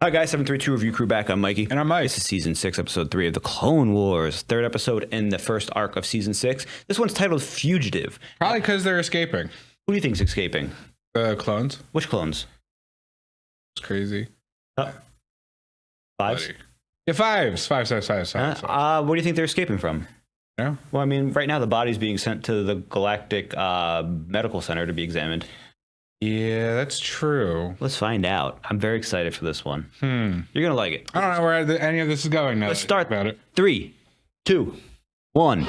Hi guys, 732 Review Crew back. I'm Mikey. And I'm Mike. This is Season 6, Episode 3 of The Clone Wars. Third episode in the first arc of Season 6. This one's titled Fugitive. Probably because they're escaping. Who do you think's escaping? The clones. Which clones? It's crazy. Fives? Buddy. Yeah, fives. Fives. What do you think they're escaping from? Yeah. Well, I mean, right now the body's being sent to the Galactic Medical Center to be examined. Yeah, that's true. Let's find out. I'm very excited for this one. You're going to like it. I don't know where any of this is going now. Let's start about it. 3, 2, 1.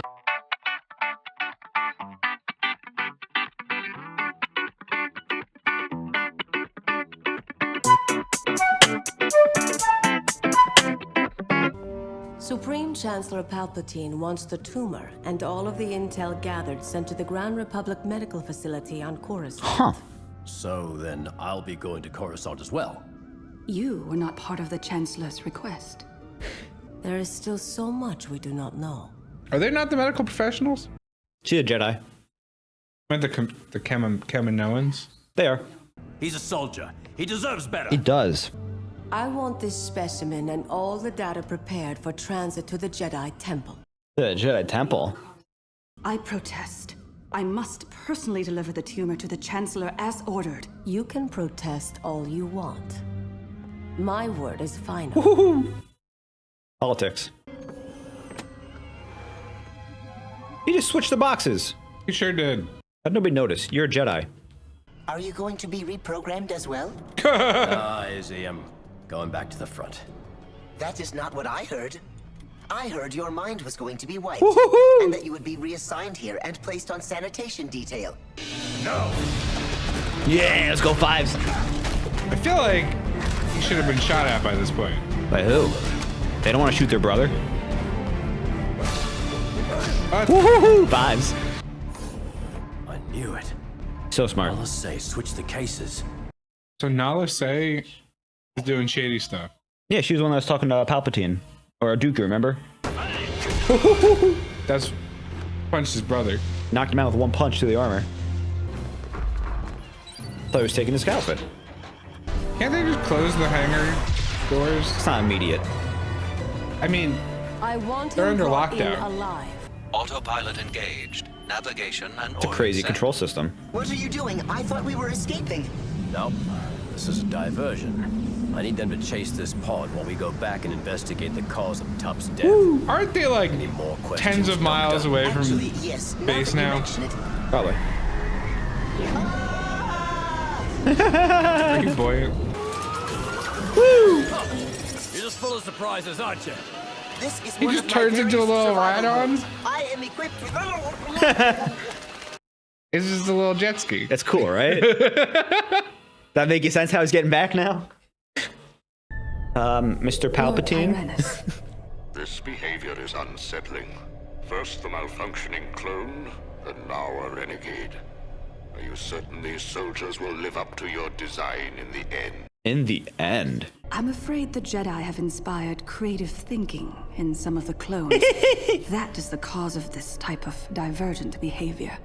Supreme Chancellor Palpatine wants the tumor and all of the intel gathered sent to the Grand Republic Medical Facility on Coruscant. Huh. So then I'll be going to Coruscant as well. You were not part of the Chancellor's request. There is still so much we do not know. Are they not the medical professionals? She's a Jedi. I meant the Kaminoans. They are. He's a soldier. He deserves better. He does. I want this specimen and all the data prepared for transit to the Jedi Temple. The Jedi Temple. I protest. I must personally deliver the tumor to the Chancellor as ordered. You can protest all you want. My word is final. Woohoo! Politics. He just switched the boxes. You sure did. How'd nobody notice? You're a Jedi. Are you going to be reprogrammed as well? Izzy, I'm going back to the front. That is not what I heard. I heard your mind was going to be wiped, Woohoo! and that you would be reassigned here and placed on sanitation detail. No! Yeah, let's go fives. I feel like he should have been shot at by this point. By who? They don't want to shoot their brother. What? Woohoo! Fives. I knew it. So smart. Let's say switch the cases. So Nala Say is doing shady stuff. Yeah, she was the one that was talking to Palpatine. Or Dooku, remember? That's punched his brother. Knocked him out with one punch to the armor. Thought he was taking his outfit. Can't they just close the hangar doors? It's not immediate. I mean, I want They're him under brought in lockdown. alive. Autopilot engaged. Navigation and It's a crazy control system. What are you doing? I thought we were escaping. Nope. This is a diversion. I need them to chase this pod while we go back and investigate the cause of Tup's death. aren't they like Any more questions? tens of miles Doctor? away from Actually, yes. base that you now? mention it. Probably. Pretty buoyant. You're just full of surprises, aren't you? This is He one just of my turns into a various little survival ride-on? modes. I am equipped with... It's just a little jet ski. That's cool, right? That make sense how he's getting back now? Mr. Palpatine? Lord Irenaeus. This behavior is unsettling. First the malfunctioning clone, and now a renegade. Are you certain these soldiers will live up to your design in the end? In the end. I'm afraid the Jedi have inspired creative thinking in some of the clones. That is the cause of this type of divergent behavior.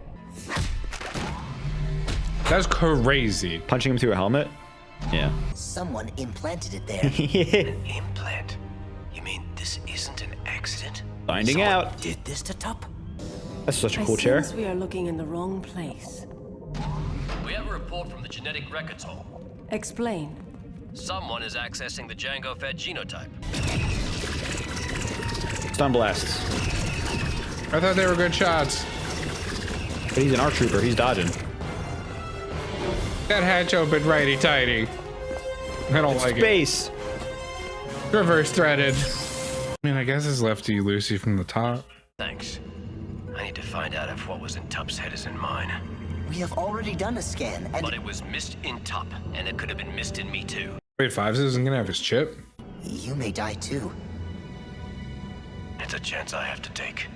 That's crazy. Punching him through a helmet? Yeah. Someone implanted it there. Implant? You mean this isn't an accident? Finding out. Did this to Tup? That's such a I cool chair. sense we are looking in the wrong place. We have a report from the genetic records hall. Explain. Someone is accessing the Django-fed genotype. Stun blasts. I thought they were good shots. But he's an ARC trooper. He's dodging. That hatch opened righty-tighty. I don't like Space. it. Reverse threaded. I mean, I guess it's lefty Lucy from the top. Thanks. I need to find out if what was in Tup's head is in mine. We have already done a scan, and But it was missed in Tup, and it could have been missed in me too. Wait, Fives isn't gonna have his chip? you may die too. It's a chance I have to take.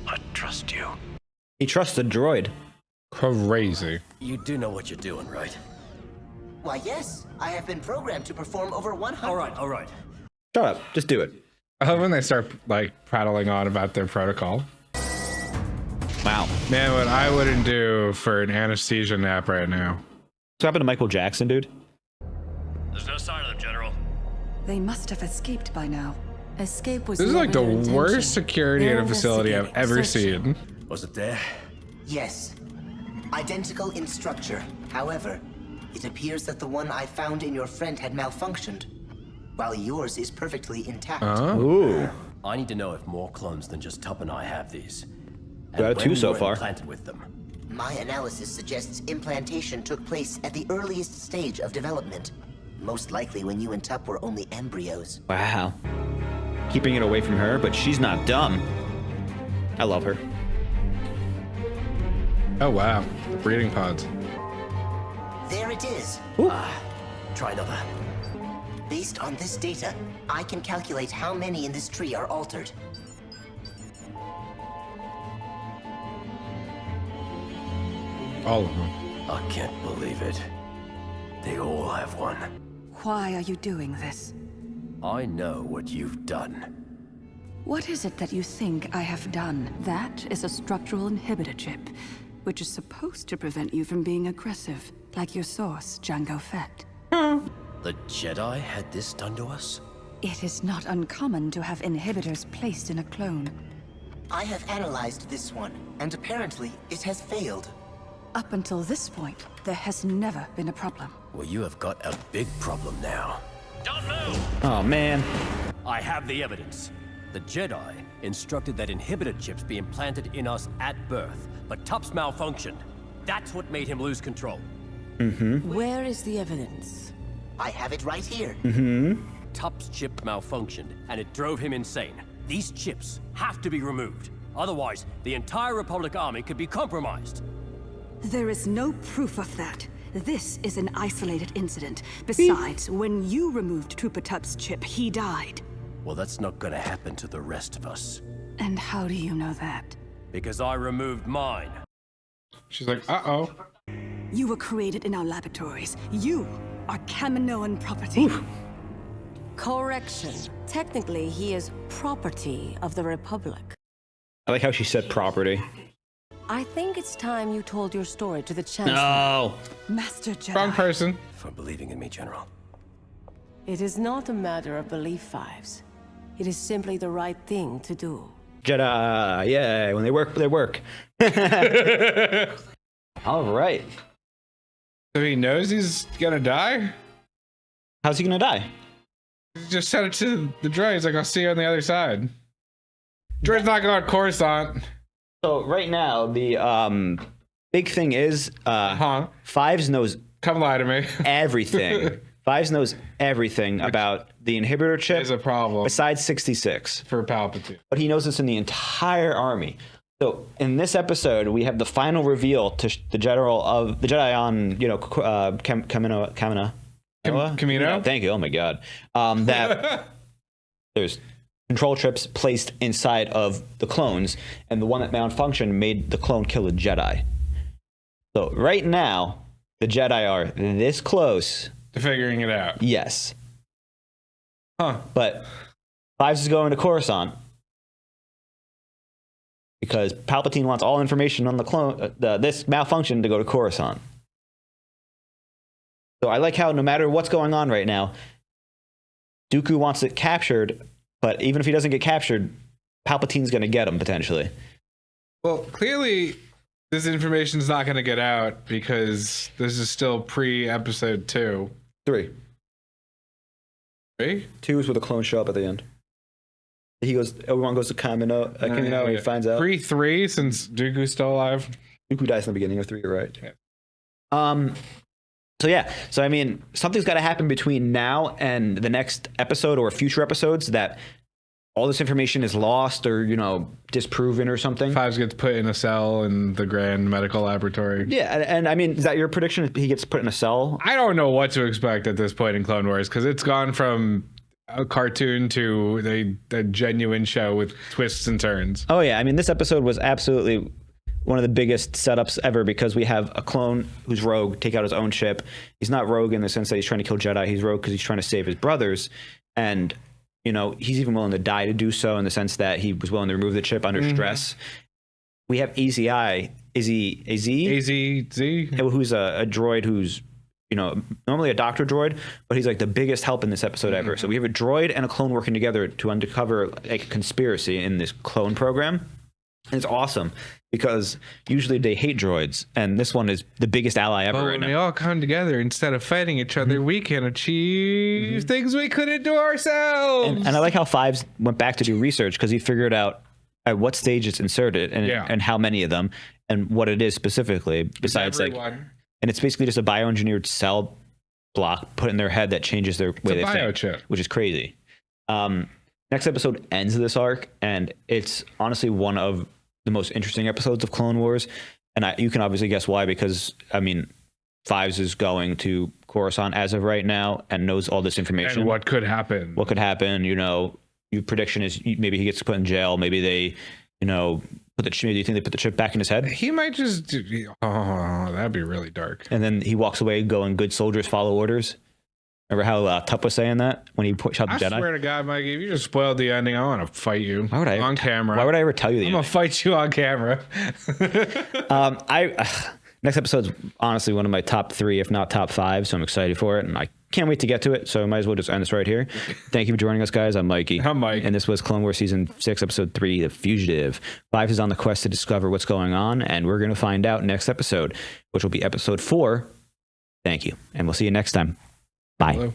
I trust you. He trusts the droid. Crazy. You do know what you're doing, right? Why, yes. I have been programmed to perform over 100... All right. Shut up. Just do it. I love when they start like prattling on about their protocol. Wow. Man, what I wouldn't do for an anesthesia nap right now. What happened to Michael Jackson, dude? There's no sign of them, General. They must have escaped by now. Escape was This is like never the their intention. worst security in They're a facility I've ever investigating. seen. Was it there? Yes. Identical in structure. However, it appears that the one I found in your friend had malfunctioned, while yours is perfectly intact. Ooh. I need to know if more clones than just Tup and I have these. Got two when so were far. implanted with them. My analysis suggests implantation took place at the earliest stage of development. Most likely when you and Tup were only embryos. Wow. Keeping it away from her, but she's not dumb. I love her. Oh wow, the breeding pods. There it is. Try another. Based on this data, I can calculate how many in this tree are altered. All of them. I can't believe it. They all have one. Why are you doing this? I know what you've done. What is it that you think I have done? That is a structural inhibitor chip, which is supposed to prevent you from being aggressive, like your source, Jango Fett. The Jedi had this done to us? It is not uncommon to have inhibitors placed in a clone. I have analyzed this one, and apparently it has failed. Up until this point, there has never been a problem. Well, you have got a big problem now. Don't move! Oh, man. I have the evidence. The Jedi instructed that inhibitor chips be implanted in us at birth, but Tup's malfunctioned. That's what made him lose control. Where is the evidence? I have it right here. Tup's chip malfunctioned, and it drove him insane. These chips have to be removed. Otherwise, the entire Republic army could be compromised. There is no proof of that. This is an isolated incident. Besides, when you removed Trooper Tup's chip, he died. Well, that's not gonna happen to the rest of us. And how do you know that? Because I removed mine. She's like, uh-oh. You were created in our laboratories. You are Kaminoan property. Correction. Technically, he is property of the Republic. I like how she said property. I think it's time you told your story to the Chancellor. No. Master Jedi. Wrong person. For believing in me, General. It is not a matter of belief, Fives. It is simply the right thing to do. Jedi. Yeah, when they work, they work. All right. So he knows he's gonna die? How's he gonna die? He just said it to the droid. He's like, I'll see you on the other side. Droid's not going Coruscant. So right now, the big thing is Fives knows Come lie to me. everything. Fives knows everything about the inhibitor chip. Is a problem besides 66. for Palpatine. But he knows this in the entire army. So in this episode, we have the final reveal to the general of the Jedi on, Camino. Thank you. Oh my God. That there's control chips placed inside of the clones, and the one that malfunctioned made the clone kill a Jedi. So right now, the Jedi are this close To figuring it out. Yes. Huh. But Fives is going to Coruscant because Palpatine wants all information on the clone, this malfunction, to go to Coruscant. So I like how no matter what's going on right now, Dooku wants it captured, but even if he doesn't get captured, Palpatine's going to get him potentially. Well, clearly this information is not going to get out because this is still pre-episode 2. 3. 3? 2 is where the clones show up at the end. Obi-Wan goes to Kamino, and he finds out. Pre-3 since Dooku's still alive. Dooku dies in the beginning of 3, you're right. Yeah. So I mean, something's got to happen between now and the next episode or future episodes that all this information is lost or, disproven or something. Fives gets put in a cell in the Grand Medical Laboratory. Yeah, and I mean, is that your prediction? He gets put in a cell? I don't know what to expect at this point in Clone Wars because it's gone from a cartoon to a genuine show with twists and turns. Oh yeah, I mean, this episode was absolutely one of the biggest setups ever because we have a clone who's rogue take out his own chip. He's not rogue in the sense that he's trying to kill Jedi. He's rogue because he's trying to save his brothers, and he's even willing to die to do so in the sense that he was willing to remove the chip under stress. We have AZI, AZZ, AZZ, who's a droid who's normally a doctor droid, but he's like the biggest help in this episode ever. So we have a droid and a clone working together to uncover a conspiracy in this clone program. And it's awesome because usually they hate droids, and this one is the biggest ally ever. But when we all come together, instead of fighting each other, we can achieve things we couldn't do ourselves. And I like how Fives went back to do research because he figured out at what stage it's inserted and how many of them and what it is specifically. Besides, and it's basically just a bioengineered cell block put in their head that changes their way they think, which is crazy. Next episode ends this arc, and it's honestly one of the most interesting episodes of Clone Wars. And you can obviously guess why, because, Fives is going to Coruscant as of right now and knows all this information. And what could happen. What could happen, your prediction is maybe he gets put in jail. Maybe they, do you think they put the chip back in his head? He might just that'd be really dark. And then he walks away going, good soldiers follow orders. Remember how Tup was saying that when he shot the Jedi? I swear to God, Mikey, if you just spoiled the ending, I want to fight you on camera. Why would I ever tell you the ending? I'm going to fight you on camera. Next episode's honestly one of my top 3, if not top 5, so I'm excited for it, and I can't wait to get to it, so I might as well just end this right here. Thank you for joining us, guys. I'm Mikey. I'm Mike. And this was Clone Wars Season 6, Episode 3, The Fugitive. Fives is on the quest to discover what's going on, and we're going to find out next episode, which will be Episode 4. Thank you, and we'll see you next time. Bye. Hello.